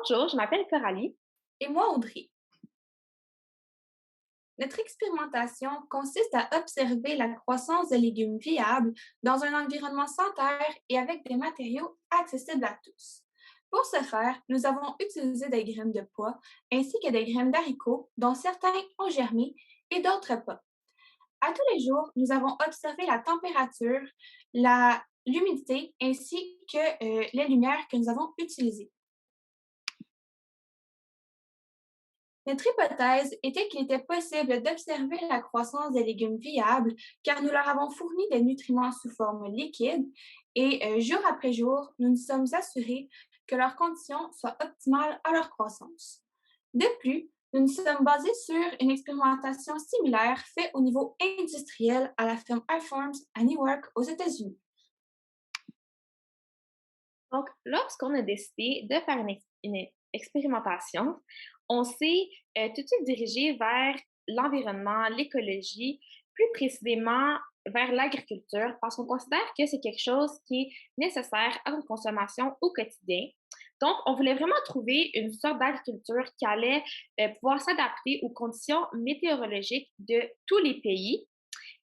Bonjour, je m'appelle Coralie. Et moi, Audrey. Notre expérimentation consiste à observer la croissance de légumes viables dans un environnement sans terre et avec des matériaux accessibles à tous. Pour ce faire, nous avons utilisé des graines de pois ainsi que des graines d'haricots dont certains ont germé et d'autres pas. À tous les jours, nous avons observé la température, l'humidité ainsi que les lumières que nous avons utilisées. Notre hypothèse était qu'il était possible d'observer la croissance des légumes viables car nous leur avons fourni des nutriments sous forme liquide et jour après jour, nous nous sommes assurés que leurs conditions soient optimales à leur croissance. De plus, nous nous sommes basés sur une expérimentation similaire faite au niveau industriel à la firme iFarms à Newark aux États-Unis. Donc, lorsqu'on a décidé de faire une expérimentation, on s'est tout de suite dirigé vers l'environnement, l'écologie, plus précisément vers l'agriculture, parce qu'on considère que c'est quelque chose qui est nécessaire à notre consommation au quotidien. Donc, on voulait vraiment trouver une sorte d'agriculture qui allait pouvoir s'adapter aux conditions météorologiques de tous les pays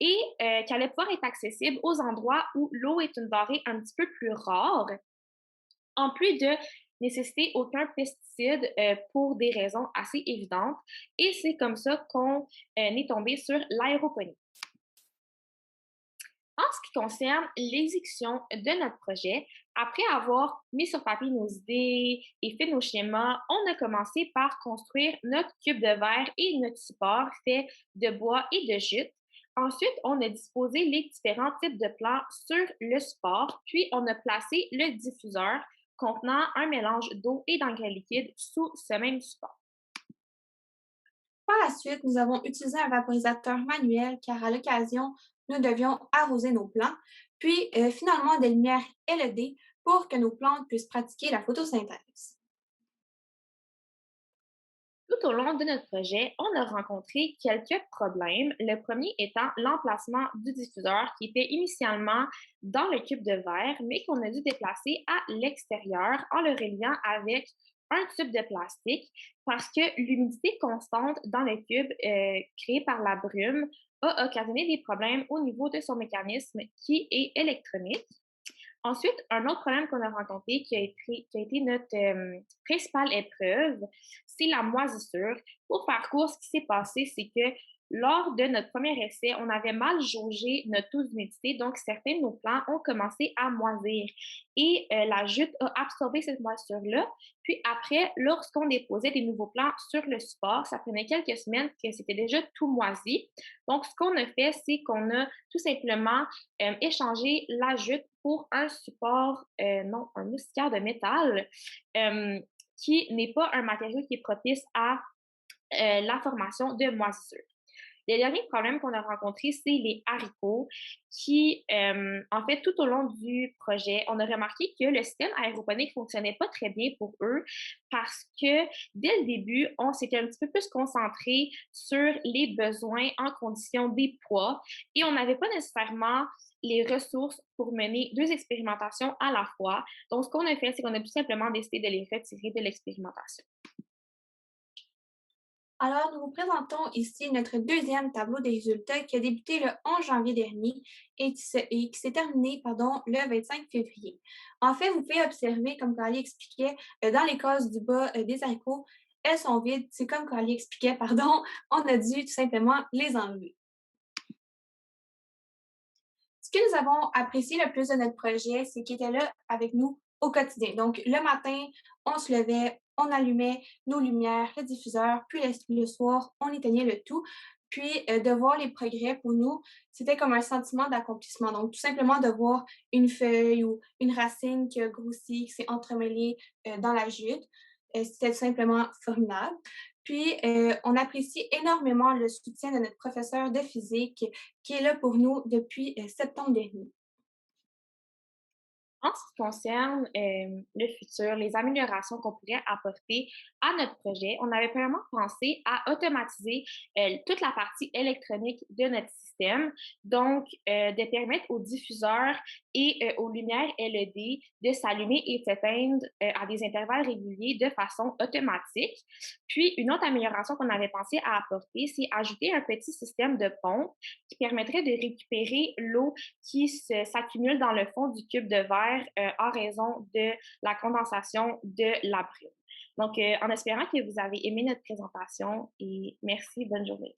et qui allait pouvoir être accessible aux endroits où l'eau est une denrée un petit peu plus rare en plus de nécessiter aucun pesticide pour des raisons assez évidentes. Et c'est comme ça qu'on est tombé sur l'aéroponie. En ce qui concerne l'exécution de notre projet, après avoir mis sur papier nos idées et fait nos schémas, on a commencé par construire notre cube de verre et notre support fait de bois et de jute. Ensuite, on a disposé les différents types de plants sur le support, puis on a placé le diffuseur contenant un mélange d'eau et d'engrais liquide sous ce même support. Par la suite, nous avons utilisé un vaporisateur manuel car à l'occasion, nous devions arroser nos plants, puis finalement des lumières LED pour que nos plantes puissent pratiquer la photosynthèse. Tout au long de notre projet, on a rencontré quelques problèmes. Le premier étant l'emplacement du diffuseur qui était initialement dans le cube de verre, mais qu'on a dû déplacer à l'extérieur en le reliant avec un tube de plastique parce que l'humidité constante dans le cube créé par la brume a occasionné des problèmes au niveau de son mécanisme qui est électronique. Ensuite, un autre problème qu'on a rencontré qui a été notre principale épreuve, c'est la moisissure. Pour faire court, ce qui s'est passé, c'est que lors de notre premier essai, on avait mal jaugé notre taux d'humidité, donc certains de nos plants ont commencé à moisir. Et la jute a absorbé cette moisissure-là. Puis après, lorsqu'on déposait des nouveaux plants sur le support, ça prenait quelques semaines que c'était déjà tout moisi. Donc, ce qu'on a fait, c'est qu'on a tout simplement échangé la jute pour un support, non, un moustiquaire de métal, euh, qui n'est pas un matériau qui est propice à la formation de moisissure. Le dernier problème qu'on a rencontré, c'est les haricots qui, en fait, tout au long du projet, on a remarqué que le système aéroponique fonctionnait pas très bien pour eux parce que dès le début, on s'était un petit peu plus concentré sur les besoins en condition des poids et on n'avait pas nécessairement les ressources pour mener deux expérimentations à la fois. Donc, ce qu'on a fait, c'est qu'on a tout simplement décidé de les retirer de l'expérimentation. Alors, nous vous présentons ici notre deuxième tableau des résultats qui a débuté le 11 janvier dernier et qui s'est terminé le 25 février. En fait, vous pouvez observer, comme Carly expliquait, dans les cases du bas des haricots, elles sont vides. C'est comme Carly expliquait, pardon, on a dû tout simplement les enlever. Ce que nous avons apprécié le plus de notre projet, c'est qu'ils étaient là avec nous au quotidien. Donc, le matin, on se levait, on allumait nos lumières, le diffuseur, puis le soir, on éteignait le tout. Puis, de voir les progrès pour nous, c'était comme un sentiment d'accomplissement. Donc, tout simplement de voir une feuille ou une racine qui a grossi, qui s'est entremêlée dans la jute, c'était tout simplement formidable. Puis, on apprécie énormément le soutien de notre professeur de physique qui est là pour nous depuis septembre dernier. En ce qui concerne, le futur, les améliorations qu'on pourrait apporter à notre projet, on avait vraiment pensé à automatiser, toute la partie électronique de notre système. Donc, de permettre aux diffuseurs et aux lumières LED de s'allumer et s'éteindre, à des intervalles réguliers de façon automatique. Puis, une autre amélioration qu'on avait pensé à apporter, c'est ajouter un petit système de pompe qui permettrait de récupérer l'eau qui s'accumule dans le fond du cube de verre en raison de la condensation de la brume. Donc, en espérant que vous avez aimé notre présentation et merci, bonne journée.